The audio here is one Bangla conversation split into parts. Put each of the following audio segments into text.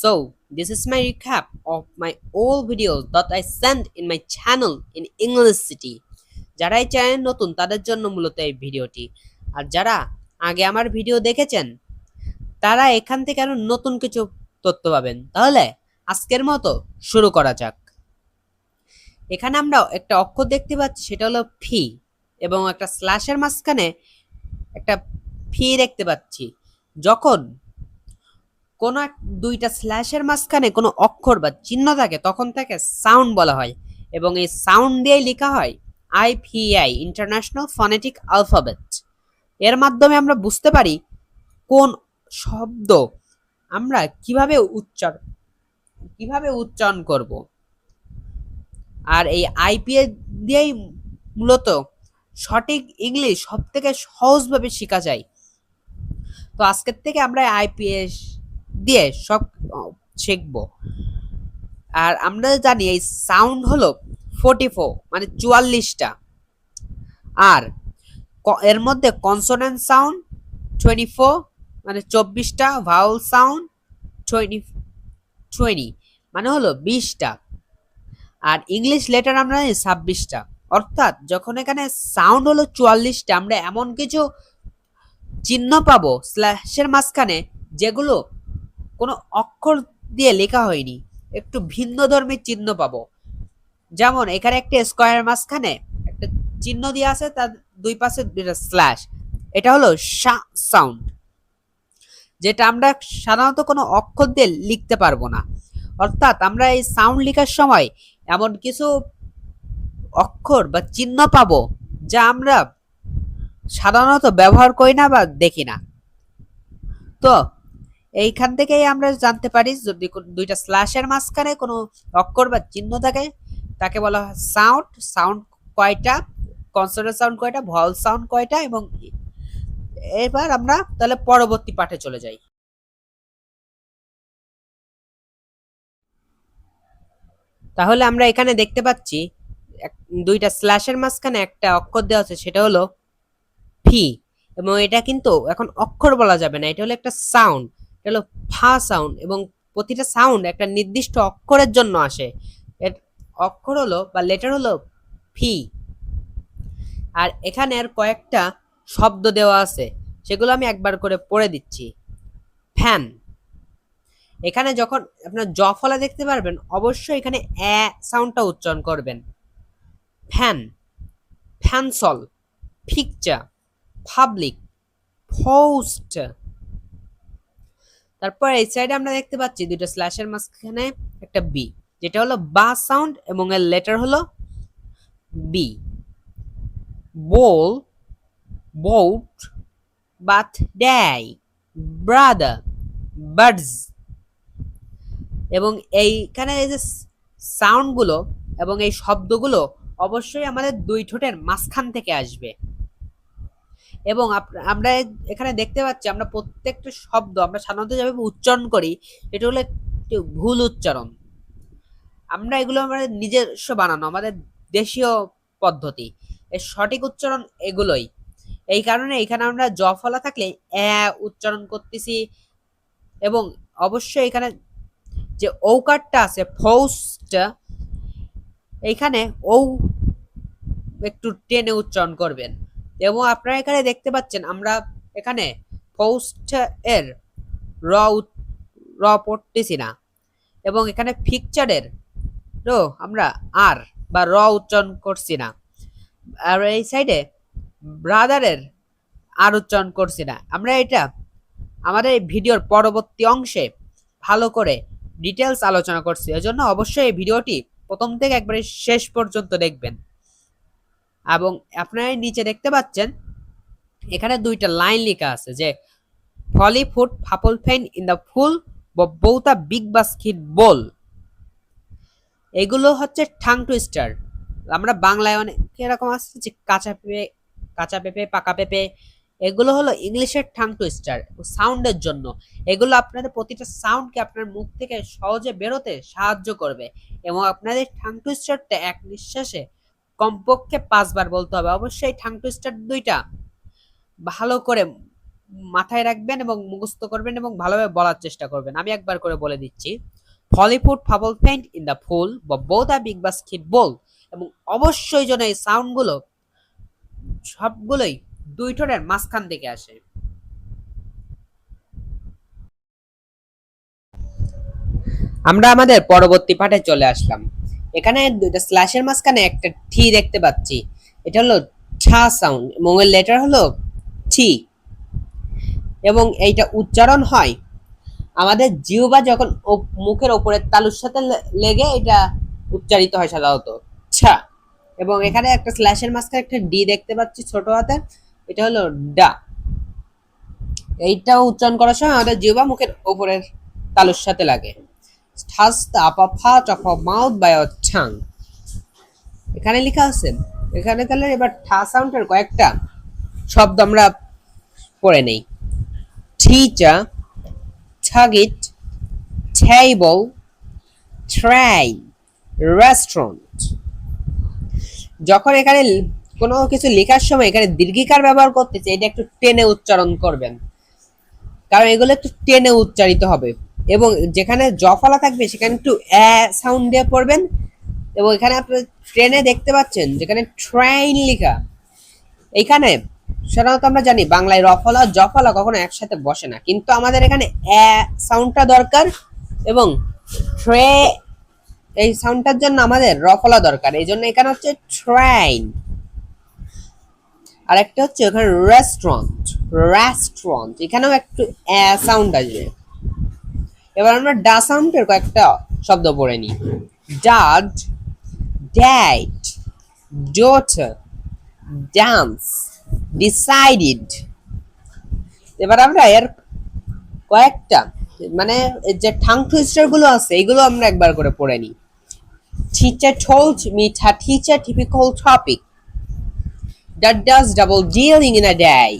So, this is my recap of my old videos that I sent in my channel in English City. যারা এই চ্যানেল নতুন তাদের জন্য মূলত এই ভিডিওটি, আর যারা আগে আমার ভিডিও দেখেছেন তারা এখান থেকে আরো নতুন কিছু তথ্য পাবেন। তাহলে আজকের মতো শুরু করা যাক। এখানে আমরা একটা অক্ষর দেখতে পাচ্ছি, সেটা হলো ফি, এবং একটা স্ল্যাশের মাঝখানে একটা ফি দেখতে পাচ্ছি। যখন কোনো দুইটা স্ল্যাশের মাঝখানে কোনো অক্ষর বা চিহ্ন থাকে তখন তাকে সাউন্ড বলা হয়, এবং এই সাউন্ড দিয়েই লেখা হয় আইপিআই, ইন্টারন্যাশনাল ফনেটিক অ্যালফাবেট। এর মাধ্যমে আমরা বুঝতে পারি কোন শব্দ আমরা কিভাবে উচ্চারণ করব। আর এই আইপিআই দিয়েই মূলত সঠিক ইংলিশ সব থেকে সহজভাবে শেখা যায়। তো আজকের থেকে আমরা আইপিএস দিয়ে সব শিখবো। আর আমরা জানি এই সাউন্ড হলো 44, মানে 44টা, আর এর মধ্যে কনসোনেন্ট সাউন্ড 24, মানে 24টা, ভাওয়েল সাউন্ড 20, মানে হলো 20টা, আর ইংলিশ লেটার আমরা জানি 26টা। অর্থাৎ যখন এখানে সাউন্ড হলো 44টা, আমরা এমন কিছু চিহ্ন পাবো স্ল্যাশের মাঝখানে যেগুলো কোনো অক্ষর দিয়ে লেখা হয়নি, একটু ভিন্ন ধর্মের চিহ্ন পাবো। যেমন এখানে একটা স্কোয়ারের মাঝখানে একটা চিহ্ন দিয়ে আছে, তার দুই পাশে দুইটা স্ল্যাশ। এটা হলো সাউন্ড, যেটা আমরা সাধারণত কোনো অক্ষর দিয়ে লিখতে পারবো না। অর্থাৎ আমরা এই সাউন্ড লেখার সময় এমন কিছু অক্ষর বা চিহ্ন পাবো যা আমরা সাধারণত ব্যবহার করি না বা দেখি না। তো এইখান থেকেই আমরা জানতে পারি যদি দুইটা স্ল্যাশের মাঝখানে কোনো অক্ষর বা চিহ্ন থাকে তাকে বলা হয় সাউন্ড। সাউন্ড কয়টা, কনসোনেন্ট সাউন্ড কয়টা, ভয়েল সাউন্ড কয়টা, এবং এবার আমরা তাহলে পরবর্তী পাঠে চলে যাই। তাহলে আমরা এখানে দেখতে পাচ্ছি দুইটা স্ল্যাশের মাঝখানে একটা অক্ষর দেওয়া আছে, সেটা হলো ফি, এবং এটা কিন্তু এখন অক্ষর বলা যাবে না, এটা হলো একটা সাউন্ড। এটা হলো ফা সাউন্ড, এবং প্রতিটা সাউন্ড একটা নির্দিষ্ট অক্ষরের জন্য আসে। এর অক্ষর হলো বা লেটার হলো ফি। আর এখানে আর কয়েকটা শব্দ দেওয়া আছে, সেগুলো আমি একবার করে পড়ে দিচ্ছি। ফ্যান, এখানে যখন আপনার জ ফলা দেখতে পারবেন অবশ্যই এখানে এ সাউন্ডটা উচ্চারণ করবেন। ফ্যান, ফ্যানসল, পিকচার, পাবলিক, পোস্ট। তারপর এই সাইডে আমরা দেখতে পাচ্ছি দুটো স্ল্যাশের মাঝখানে একটা বি, যেটা হলো বা সাউন্ড, এবং এর লেটার হলো বি। বল, বোট, বার্থডে, ব্রাদার, বার্ডস। এবং এইখানে এই যে সাউন্ডগুলো এবং এই শব্দগুলো অবশ্যই আমাদের দুই ঠোঁটের মাঝখান থেকে আসবে। এবং আমরা এখানে দেখতে পাচ্ছি আমরা প্রত্যেকটা শব্দ আমরা সাধারণত যেভাবে উচ্চারণ করি এটা হলো একটু ভুল উচ্চারণ। আমরা এগুলো আমাদের নিজস্ব বানানো, আমাদের দেশীয় পদ্ধতি। এর সঠিক উচ্চারণ এগুলোই। এই কারণে এখানে আমরা জ ফলা থাকলে এ উচ্চারণ করতেছি, এবং অবশ্যই এখানে যে ঔকারটা আছে ফৌস্ট, এইখানে ও একটু টেনে উচ্চারণ করবেন। এবং আপনারা এখানে দেখতে পাচ্ছেন আমরা এখানে পোস্ট এর র পড়তেছি না, এবং এখানে পিকচারের আমরা আর বা র উচ্চারণ করছি না, আর এই সাইডে ব্রাদারের আর উচ্চারণ করছি না। আমরা এটা আমাদের এই ভিডিওর পরবর্তী অংশে ভালো করে ডিটেলস আলোচনা করছি, এজন্য অবশ্যই এই ভিডিওটি প্রথম থেকে একবারে শেষ পর্যন্ত দেখবেন। এবং আপনারা নিচে দেখতে পাচ্ছেন এখানে দুইটা লাইন লেখা আছে যে ফলি ফুড ফাপল ফেন ইন দ্য ফুল বৌতা বিগ বাস্কেট বল। এগুলো হচ্ছে ঠাং টুইস্টার। আমরা বাংলায় অনেক এরকম আছে যে কাঁচা পেঁপে, পাকা পেঁপে, এগুলো হলো ইংলিশের ঠাং টুইস্টার সাউন্ডের জন্য। এগুলো আপনাদের প্রতিটা সাউন্ডকে আপনার মুখ থেকে সহজে বেরোতে সাহায্য করবে, এবং আপনাদের ঠাং টুইস্টারটা এক নিঃশ্বাসে কমপক্ষে 5 বার বলতে হবে। অবশ্যই ঠাং টুইস্টার দুইটা ভালো করে মাথায় রাখবেন এবং মুখস্থ করবেন এবং ভালোভাবে বলার চেষ্টা করবেন। আমি একবার করে বলে দিচ্ছি, ভলিপুট ফাবল পেইন্ট ইন দ্য ফুল বা বোথ আ বিগ বাস্কেটবল। এবং অবশ্যই যেন এই সাউন্ডগুলো সবগুলোই দুই ঠোঁটের মাঝখান থেকে আসে। আমরা আমাদের পরবর্তী পাঠে চলে আসলাম। এখানে দুইটা স্ল্যাশের মাঝখানে একটা টি দেখতে পাচ্ছি, এটা হলো ঠা সাউন্ড এবং এর লেটার হলো টি। এবং এইটা উচ্চারণ হয় আমাদের জিহ্বা যখন মুখের ওপরের তালুর সাথে লেগে এটা উচ্চারিত হয় সাধারণত ছা। এবং এখানে একটা স্ল্যাশের মাঝখানে একটা ডি দেখতে পাচ্ছি ছোট হাতের, এটা হলো ডা। এইটাও উচ্চারণ করার সময় আমাদের জিহ্বা মুখের ওপরের তালুর সাথে লাগে। has the upper part of our mouth by our tongue. এখানে লেখা আছে, এখানে তাহলে এবার ঠা সাউন্ডের কয়েকটা শব্দ আমরা পড়ে নেই। teacher, target, table, train, restaurant. যখন এখানে কোনো কিছু লেখার সময় এখানে দীর্ঘিকার ব্যবহার করতেছে, এটা একটু টেনে উচ্চারণ করবেন, কারণ এগুলো একটু টেনে উচ্চারিত হবে। এবং যেখানে জফলা থাকবে সেখানে একটু সাউন্ড দিয়ে পড়বেন। এবং এখানে আপনি ট্রেনে দেখতে পাচ্ছেন যেখানে ট্রেন লেখা, এখানে সাধারণত আমরা জানি বাংলায় রফলা জফলা কখনো একসাথে বসে না, কিন্তু আমাদের এখানে সাউন্ডটা দরকার এবং ট্রে এই সাউন্ডটার জন্য আমাদের রফলা দরকার, এই জন্য এখানে হচ্ছে ট্রেন। আর একটা হচ্ছে এখানে রেস্টুরেন্ট, রেস্টুরেন্ট এখানেও একটু সাউন্ড আসবে। এবার আমরা ডা সাউন্ডের কয়েকটা শব্দ পড়ে নিই। ডাড, ড্যাড, ডটার, ডান্স, ডিসাইডেড। এবার আমরা এর কয়েকটা মানে যে ঠাং টুইস্টার গুলো আছে এগুলো আমরা একবার করে পড়ে নিই। Teacher told me a teacher typical topic that does double dealing in a day.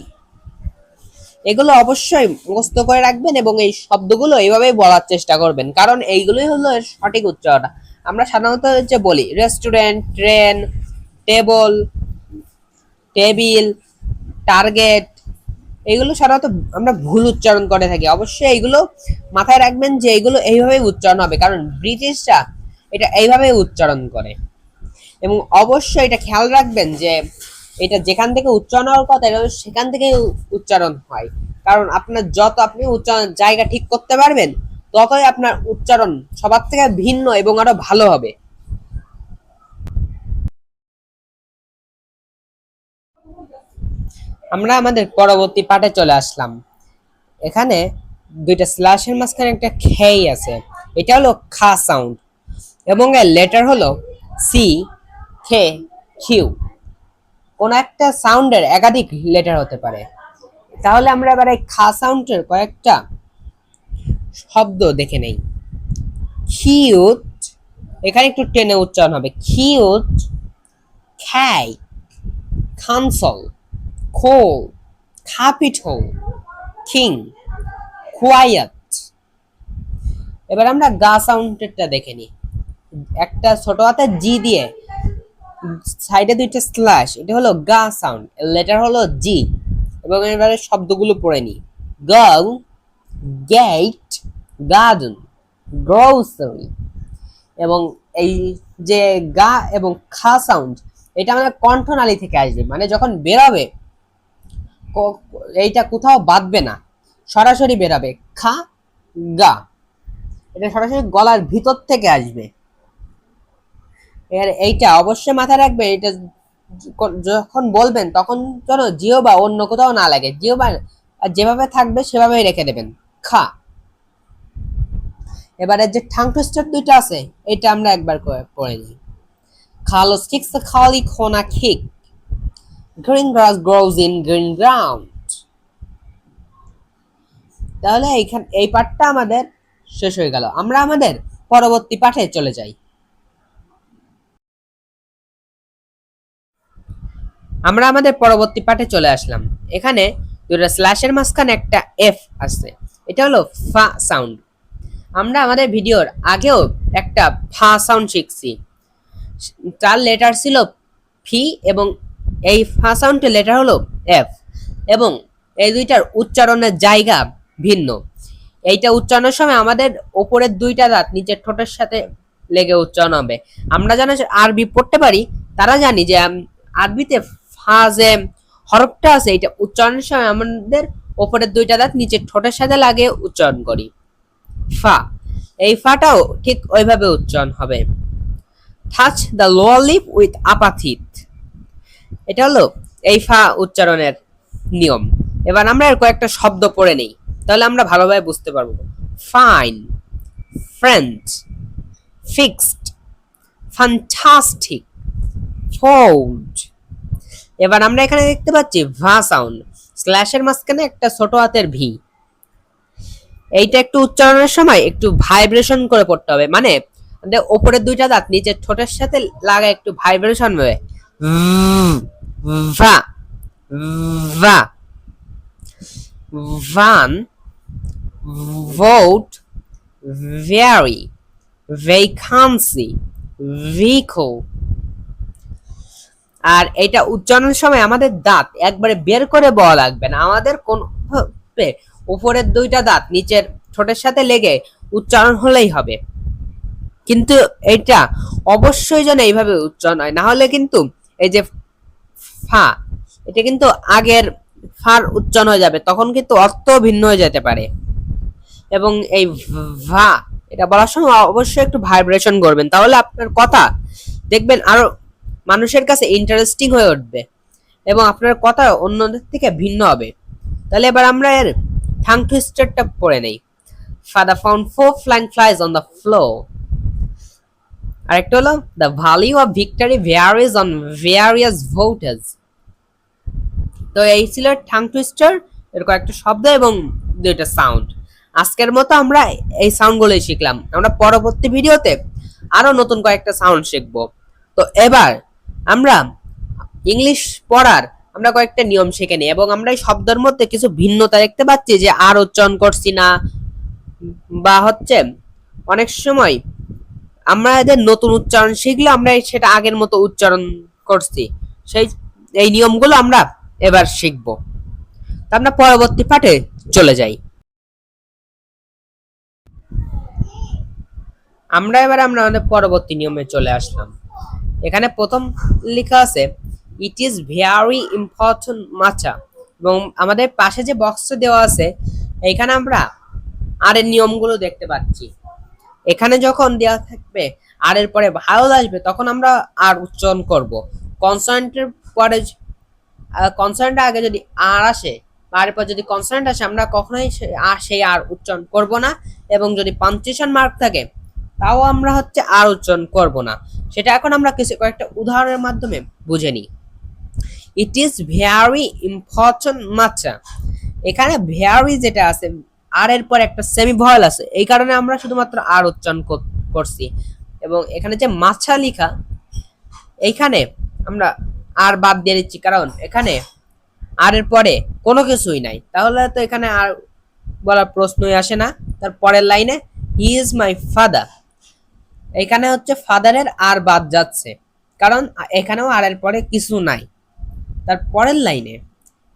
এগুলো অবশ্যই মুখস্থ করে রাখবেন এবং এই শব্দগুলো এইভাবেই বলার চেষ্টা করবেন, কারণ এইগুলোই হলো এর সঠিক উচ্চারণ। আমরা সাধারণত যে বলি restaurant, train, table, table, target, এইগুলো সাধারণত আমরা ভুল উচ্চারণ করে থাকি। অবশ্যই এইগুলো মাথায় রাখবেন যে এইগুলো এইভাবেই উচ্চারণ হবে, কারণ ব্রিটিশরা এটা এইভাবেই উচ্চারণ করে। এবং অবশ্যই এটা খেয়াল রাখবেন যে এটা যেখান থেকে উচ্চারণ হওয়ার কথা এটা সেখান থেকে উচ্চারণ হয়, কারণ আপনার যত আপনি উচ্চারণ জায়গা ঠিক করতে পারবেন ততই আপনার উচ্চারণ সবার থেকে ভিন্ন এবং আরো ভালো হবে। আমরা আমাদের পরবর্তী পাঠে চলে আসলাম। এখানে দুইটা স্ল্যাশের মাঝখানে একটা খেই আছে, এটা হলো খা সাউন্ড এবং এর লেটার হলো সি খে কিউ। কোন একটা সাউন্ডের একাধিক লেটার হতে পারে। তাহলে আমরা এবার এই খা সাউন্ডের কয়েকটা শব্দ দেখে নেই। কিউট, এখানে একটু টেনে উচ্চারণ হবে। কিউট, খাই, কনসোল, কোল, ক্যাপিটাল, কিং, কোয়াইট। এবার আমরা গা সাউন্ডেরটা দেখে নিই। একটা ছোট হাতের জি দিয়ে সাইডে দুইটা স্ল্যাশ, এটা হলো গা সাউন্ড, লেটার হলো জি। এবং এবারে শব্দগুলো পড়ে নিই। Girl, gate, garden, grocery. এবং এই যে গা এবং খা সাউন্ড এটা আমাদের কণ্ঠনালী থেকে আসবে, মানে যখন বেরোবে এইটা কোথাও বাঁধবে না, সরাসরি বেরোবে খা গা, এটা সরাসরি গলার ভিতর থেকে আসবে। এর এইটা অবশ্যই মাথায় রাখবে, এটা যখন বলবেন তখন যেন জিহ্বা অন্য কোথাও না লাগে, জিহ্বা যেভাবে থাকবে সেভাবেই রেখে দেবেন খা। এবারে যে ঠাং টুইস্টার দুইটা আছে এটা আমরা একবার পড়ে নিই। Carlos kicks the Kali Kona kick. Green grass grows in green ground. তাহলে এই পাঠটা আমাদের শেষ হয়ে গেল। আমরা আমাদের পরবর্তী পাঠে চলে যাই। আমরা আমাদের পরবর্তী পাঠে চলে আসলাম। এখানে দুটো স্ল্যাশের মাঝখানে একটা এফ আছে, এটা হলো ফা সাউন্ড। আমরা আমাদের ভিডিওর আগেও একটা ফা সাউন্ড শিখছি, তার লেটার ছিল ফি এবং এই ফা সাউন্ডের লেটার হলো এফ। এবং এই দুইটার উচ্চারণের জায়গা ভিন্ন। এইটা উচ্চারণের সময় আমাদের উপরের দুইটা দাঁত নিচের ঠোঁটের সাথে লেগে উচ্চারণ হবে। আমরা যারা আরবি পড়তে পারি তারা জানি যে আরবিতে ফা যে হরফটা আছে এটা উচ্চারণের সময় আমাদের উপরের দুইটা দাঁত নিচের ঠোঁটের সাথে লাগিয়ে উচ্চারণ করি, ফা। এই ফাটাও ঠিক ওইভাবে উচ্চারণ হবে। Touch the lower lip with upper teeth, এটা হলো এই ফা উচ্চারণের নিয়ম। এবার আমরা এর কয়েকটা শব্দ পড়ে নেই, তাহলে আমরা ভালোভাবে বুঝতে পারবো। Fine, friend, fixed, fantastic, fold. এবার আমরা এখানে দেখতে পাচ্ছি ভা সাউন্ড, স্ল্যাশের মাঝখানে একটা ছোট হাতের ভি। এইটা একটু উচ্চারণের সময় একটু ভাইব্রেশন করে পড়তে হবে, মানে আমাদের উপরের দুইটা দাঁত নিচের ঠোঁটের সাথে লাগা একটু ভাইব্রেশন হবে। ভা, ভা, van, vote, vary, vacancy, vehicle। আর এটা উচ্চারণের সময় আমাদের দাঁত একবারে বের করে বলা লাগবে না, আমাদের কোন উপরের দুইটা দাঁত নিচের ঠোঁটের সাথে লেগে উচ্চারণ হলেই হবে। কিন্তু এটা অবশ্যই যেন এইভাবে উচ্চারণ হয়, না হলে কিন্তু এই যে ফা, এটা কিন্তু আগের ফার উচ্চারণ হয়ে যাবে, তখন কিন্তু অর্থ ভিন্ন হয়ে যেতে পারে। এবং এই ভা এটা বলার সময় অবশ্যই একটু ভাইব্রেশন করবেন, তাহলে আপনার কথা দেখবেন আরো মানুষের কাছে ইন্টারেস্টিং হয়ে উঠবে এবং আপনার কথা অন্যদের থেকে ভিন্ন হবে। তাহলে এবার আমরা এর ঠাং টুইস্টারটা পড়ে নেই। Father found 4 flying flies on the floor। আরেকটা হলো the value of victory varies on various voters। তো এই ছিল ঠাং টুইস্টার এর কয়েকটা শব্দ এবং দুইটা সাউন্ড। আজকের মতো আমরা এই সাউন্ডগুলোই শিখলাম, আমরা পরবর্তী ভিডিওতে আরো নতুন কয়েকটা সাউন্ড শিখবো। তো এবার আমরা ইংলিশ পড়ার আমরা কয়েকটা নিয়ম শিখে নিই, এবং আমরা এই শব্দের মধ্যে কিছু ভিন্নতা দেখতে পাচ্ছি যে আর উচ্চারণ করছি না, বা হচ্ছে অনেক সময় আমরা এদের নতুন উচ্চারণ শিখলে আমরা সেটা আগের মতো উচ্চারণ করছি, সেই এই নিয়মগুলো আমরা এবার শিখবো। তা আমরা পরবর্তী পাঠে চলে যাই। আমরা আমাদের পরবর্তী নিয়মে চলে আসলাম। এখানে প্রথম লেখা আছে ইট ইজ ভেরি ইম্পর্টেন্ট মাচা, এবং আমাদের পাশে যে বক্সটা দেওয়া আছে এখানে আমরা আর এর নিয়মগুলো দেখতে পাচ্ছি। এখানে যখন দেওয়া থাকবে আর এর পরে ভাওয়েল আসবে তখন আমরা আর উচ্চারণ করব। কনসোনেন্টের পরে কনসোনেন্টের আগে যদি আর আসে বা আর পর যদি কনসোনেন্ট আসে আমরা কখনোই সেই আর উচ্চারণ করব না, এবং যদি পাঞ্চুয়েশন মার্ক থাকে তাও আমরা হচ্ছে আর উচ্চারণ করব না। সেটা এখন আমরা কয়েকটা উদাহরণের মাধ্যমে বুঝে নিই। ইট ইজ ভেরি ইম্পর্টেন্ট মাচা, এখানে ভেরি যেটা আছে আর এর পর একটা সেমি ভয়েল আছে, এই কারণে আমরা শুধুমাত্র আর উচ্চারণ করছি। এবং এখানে যে মাছা লেখা এইখানে আমরা আর বাদ দিয়ে দিচ্ছি, কারণ এখানে আর এর পরে কোনো কিছুই নাই, তাহলে তো এখানে আর বলার প্রশ্নই আসে না। তার পরের লাইনে হি ইজ মাই ফাদার, এখানে হচ্ছে ফাদারের আর বাদ যাচ্ছে, কারণ এখানেও আর এর পরে কিছু নাই। তার পরের লাইনে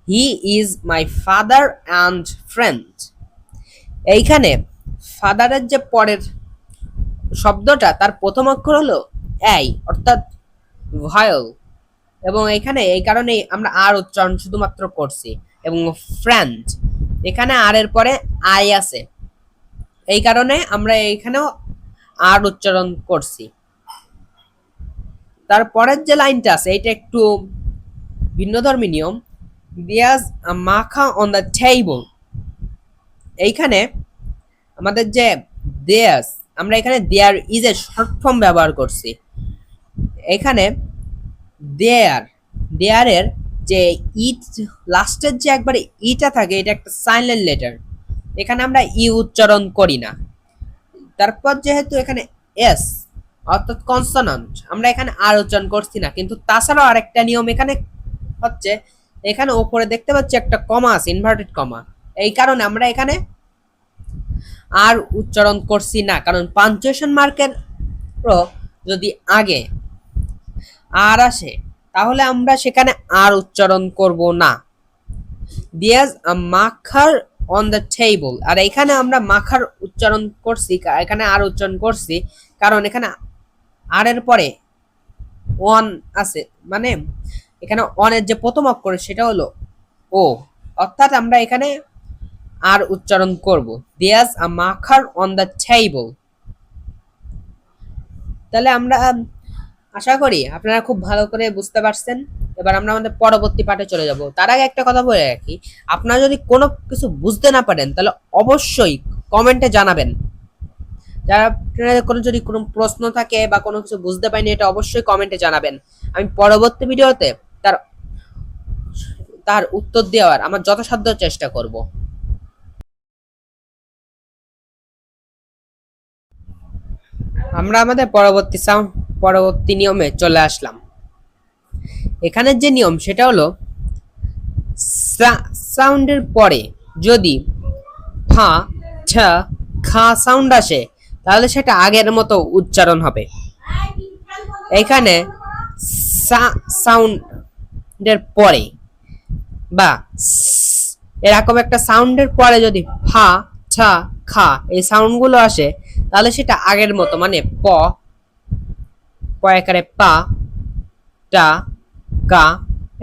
he is my father and friend, এইখানে ফাদারের যে পরের শব্দটা তার প্রথম অক্ষর হলো এই, অর্থাৎ ভয়েল, এবং এখানে এই কারণেই আমরা আর উচ্চারণ শুধুমাত্র করছি। এবং ফ্রেন্ড, এখানে আর এর পরে আই আছে, এই কারণে আমরা এইখানেও আর উচ্চারণ করছি। তারপরের যে লাইনটা আছে এটা একটু ভিন্নধর্মী নিয়ম। দিয়াজ মাখা অন দ্য টেবল, এইখানে আমাদের যে দেয়াস, আমরা এখানে দেয়ার ইজ এর শর্ট ফর্ম ব্যবহার করছি। এখানে দেয়ারের যে ইট লাস্টের যে একবারে ইটা থাকে এটা একটা সাইলেন্ট লেটার, এখানে আমরা ই উচ্চারণ করি না। তারপর যেহেতু এখানে এস অর্থাৎ কনসোনান্ট, আমরা এখানে আর উচ্চারণ করছি না। কিন্তু তাছাড়াও আরেকটা নিয়ম এখানে হচ্ছে, এখানে উপরে দেখতে পাচ্ছি একটা কমা আছে, ইনভার্টেড কমা, এই কারণে আমরা এখানে আর উচ্চারণ করছি না, কারণ পাঞ্চুয়েশন মার্কের যদি আগে আর আসে তাহলে আমরা সেখানে আর উচ্চারণ করব না। there's a marker on the table। আর এখানে আমরা মাখার উচ্চারণ করছি, এখানে আর উচ্চারণ করছি কারণ এখানে আর এর পরে ওয়ান আছে, মানে এখানে অনের যে প্রথম অক্ষর সেটা হলো ও, অর্থাৎ আমরা এখানে আর উচ্চারণ করব there's a marker on the table। তাহলে আমরা আশা করি আপনারা খুব ভালো করে বুঝতে পারছেন। এবার আমরা আমাদের পরবর্তী পাঠে চলে যাব। তার আগে একটা কথা বলে রাখি, আপনারা যদি কোনো কিছু বুঝতে না পারেন তাহলে অবশ্যই কমেন্টে জানাবেন। যারা আপনাদের যদি কোনো প্রশ্ন থাকে বা কোনো কিছু বুঝতে পারেনি, এটা অবশ্যই কমেন্টে জানাবেন। আমি পরবর্তী ভিডিওতে তার উত্তর দেওয়ার আমার যথাসাধ্য চেষ্টা করব। আমরা আমাদের পরবর্তী নিয়মে চলে আসলাম। এখানের যে নিয়ম সেটা হলো সাউন্ডের পরে যদি ফা ছ খা সাউন্ড আসে তাহলে সেটা আগের মতো উচ্চারণ হবে। এখানে সাউন্ডের পরে বা এরকম একটা সাউন্ডের পরে যদি ফা ছ খা এই সাউন্ডগুলো আসে তাহলে সেটা আগের মতো, মানে প একারে পা টা কা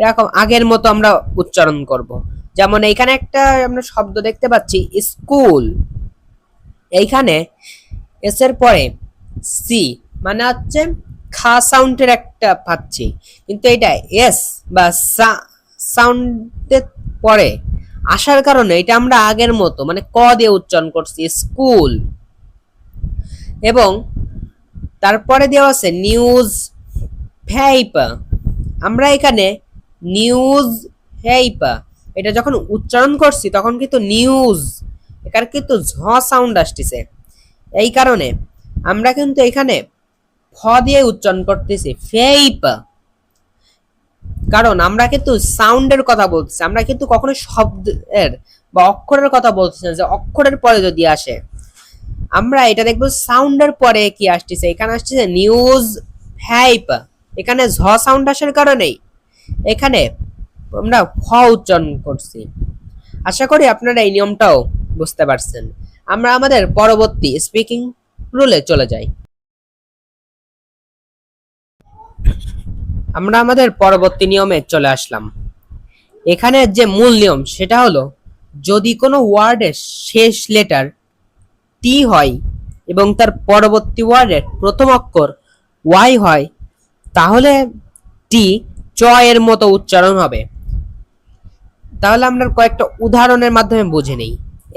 এরকম আগের মতো আমরা উচ্চারণ করব। যেমন এইখানে একটা আমরা শব্দ দেখতে পাচ্ছি স্কুল, এইখানে এস এর পরে সি মানে হচ্ছে খা সাউন্ডের একটা পাচ্ছি, কিন্তু এটা এস বা সাউন্ডের পরে আসার কারণে এটা আমরা আগের মতো মানে ক দিয়ে উচ্চারণ করছি স্কুল। এবং তারপরে দেওয়া আছে নিউজ পেপার, আমরা এখানে নিউজ পেপার এটা যখন উচ্চারণ করছি তখন কিন্তু নিউজ এখানে কিন্তু ঝ সাউন্ড আসতেছে, এই কারণে আমরা কিন্তু এখানে ফ দিয়ে উচ্চারণ করতেছি পেপার, কারণ আমরা কিন্তু সাউন্ডের কথা বলতেছি, আমরা কিন্তু কখনো শব্দের বা অক্ষরের কথা বলতেছি না যে অক্ষরের পরে যদি আসে। আমরা এটা দেখবো সাউন্ডের পরে কি আসতেছে, এখানে আসতেছে নিউজ পেপার, এখানে ঝ সাউন্ড আসার কারণেই এখানে আমরা ফ উচ্চারণ করছি। আশা করি আপনারা এই নিয়মটাও বুঝতে পারছেন। আমরা আমাদের পরবর্তী স্পিকিং রুলে চলে যাই। আমরা আমাদের পরবর্তী নিয়মে চলে আসলাম। এখানে যে মূল নিয়ম সেটা হলো যদি কোনো ওয়ার্ডের শেষ লেটার টি হয় এবং তার পরবর্তী ওয়ার্ডের প্রথম অক্ষর ওয়াই হয় তাহলে টি চ এর মতো উচ্চারণ হবে। তাহলে আমরা কয়েকটা উদাহরণের মাধ্যমে বুঝে নেই।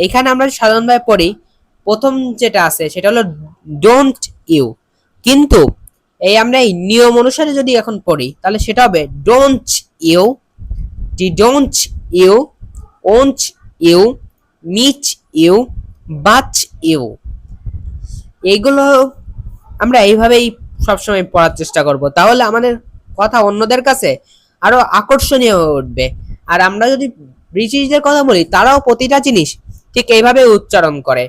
এখানে আমরা সাধারণভাবে পড়ি, প্রথম যেটা আছে সেটা হলো ডোন্ট ইউ, কিন্তু এই আমরা এই নিয়ম অনুসারে যদি এখন পড়ি তাহলে সেটা হবে ডোন্ট ইউ, ডি ডোন্ট ইউ, ওন্ট ইউ, মিচ ইউ, বাচ ইউ। এইগুলো আমরা এইভাবেই সবসময় পড়ার চেষ্টা করব, তাহলে আমাদের কথা অন্যদের কাছে আরো আকর্ষণীয় হয়ে উঠবে। আর আমরা যদি ব্রিটিশদের কথা বলি তারাও প্রতিটা জিনিস ঠিক এইভাবে উচ্চারণ করে,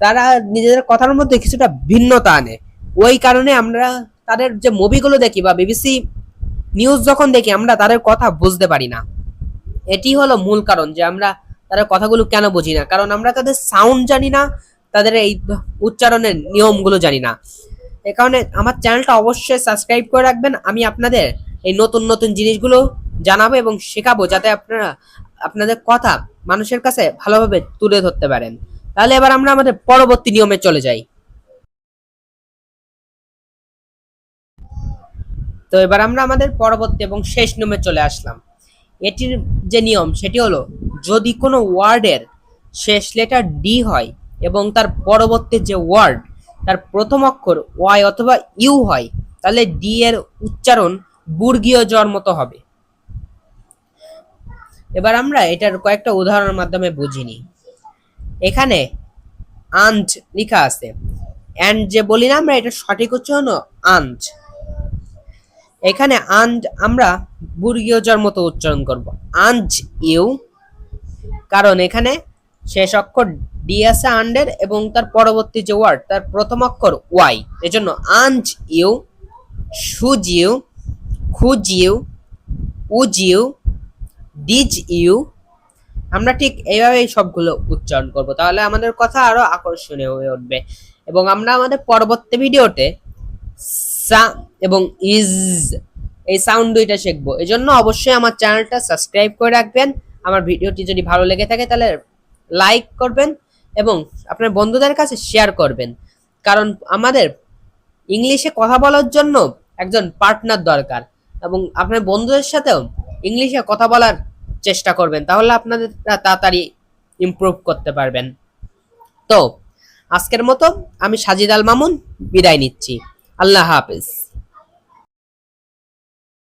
তারা নিজেদের কথার মধ্যে কিছুটা ভিন্নতা আনে। ওই কারণে আমরা তাদের যে মুভিগুলো দেখি বা বিবিসি নিউজ যখন দেখি আমরা তাদের কথা বুঝতে পারি না। এটি হলো মূল কারণ যে আমরা তাদের কথাগুলো কেন বুঝি না, কারণ আমরা তাদের সাউন্ড জানি না, তাদের এই উচ্চারণের নিয়মগুলো জানি না। এ কারণে আমার চ্যানেলটা অবশ্যই সাবস্ক্রাইব করে রাখবেন। আমি আপনাদের এই নতুন নতুন জিনিসগুলো জানাবো এবং শেখাবো যাতে আপনারা আপনাদের কথা মানুষের কাছে ভালোভাবে তুলে ধরতে পারেন। তাহলে এবার আমরা আমাদের পরবর্তী নিয়মে চলে যাই। তো এবার আমরা আমাদের পরবর্তী এবং শেষ নিয়মে চলে আসলাম। এটির যে নিয়ম সেটি হলো যদি কোনো ওয়ার্ডের শেষ লেটার ডি হয় এবং তার পরবর্তী যে ওয়ার্ড তার প্রথম অক্ষর ওয়াই অথবা ইউ হয় তাহলে ডি এর উচ্চারণ বর্গীয় জর মতো হবে। এবার আমরা এটার কয়েকটা উদাহরণের মাধ্যমে বুঝিনি। এখানে আঞ্জ লেখা আছে, অ্যান্ড যে বলি না আমরা এটা সঠিক উচ্চারণ আঞ্জ। এখানে আঞ্জ আমরা বর্গীয় জর মতো উচ্চারণ করব আঞ্জ ইউ, কারণ এখানে শেষ অক্ষর ডি আছে আন্ডের এবং তার পরবর্তী যে ওয়ার্ড তার প্রথম অক্ষর ওয়াই, এজন্য আঞ্জ ইউ, সুজ ইউ, খুজ ইউ, উজ ইউ, ডিজ ইউ, আমরা ঠিক এইভাবেই সবগুলো উচ্চারণ করব, তাহলে আমাদের কথা আরো আকর্ষণীয় হয়ে উঠবে। এবং আমরা আমাদের পরবর্তী ভিডিওতে সা এবং ইজ এই সাউন্ড দুইটা শিখবো। এই জন্য অবশ্যই আমার চ্যানেলটা সাবস্ক্রাইব করে রাখবেন। আমার ভিডিওটি যদি ভালো লেগে থাকে তাহলে লাইক করবেন এবং আপনার বন্ধুদের কাছে শেয়ার করবেন, কারণ আমাদের ইংলিশে কথা বলার জন্য একজন পার্টনার দরকার। এবং আপনার বন্ধুদের সাথেও ইংলিশে কথা বলার চেষ্টা করবেন, তাহলে আপনাদের তাড়াতাড়ি ইমপ্রুভ করতে পারবেন। তো আজকের মতো আমি সাজিদ আল মামুন বিদায় নিচ্ছি। আল্লাহ হাফেজ।